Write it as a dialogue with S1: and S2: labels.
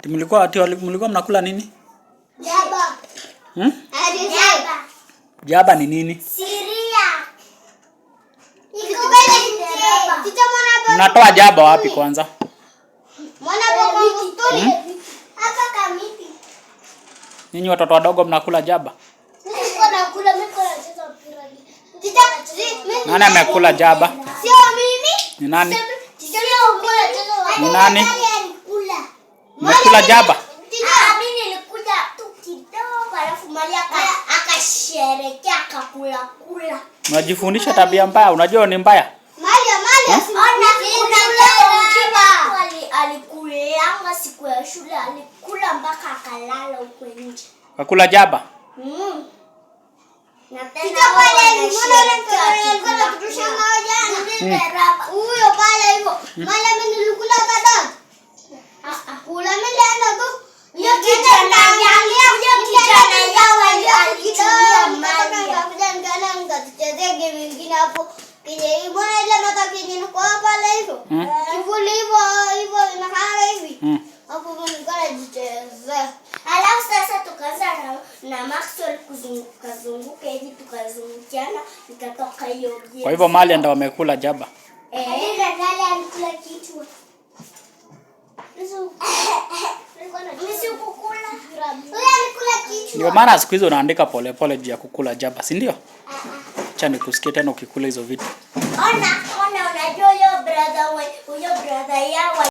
S1: Mlikuwa mnakula nini?
S2: Jaba.
S1: Jaba. Jaba ni nini?
S2: Siria.
S1: Mnatoa jaba wapi kwanza?
S2: Mwana baba mstoni. Hapa kamiti.
S1: Ninyi watoto wadogo mnakula jaba?
S2: Niko nakula mimi nacheza mpira.
S1: Nani amekula jaba?
S2: Sio mimi.
S1: Ni nani?
S2: Ni
S1: nani? Mmekula jaba?
S2: Mimi nilikuja tu kidogo alafu Mali akasherekea akakula.
S1: Unajifundisha tabia mbaya, unajua ni mbaya?
S2: Mali alikulanga siku ya shule, alikula mpaka akalala huko nje.
S1: Akula jaba?
S2: Na tena huyo pale hivyo. Mali amenikula kadhaa. Kula mlenda tu. Hiyo kijana alikichana mali. Ngatichezea game nyingine hapo. Kile mbona ile nota kingine kwa pale hivyo. Kivuli hivyo inakaa hivi. Hapo mningana jichezea. Alafu sasa tukaanza na Maxwell kuzunguka hivi tukazungukiana nikatoka hiyo.
S1: Kwa hivyo Mali ndio wamekula jaba.
S2: Ndio Mali alikula kichwa.
S1: Ndio maana siku hizo unaandika pole juu ya kukula jaba, si ndio? Acha nikusikie tena ukikula hizo vitu.
S2: Ona unajua huyo brother yao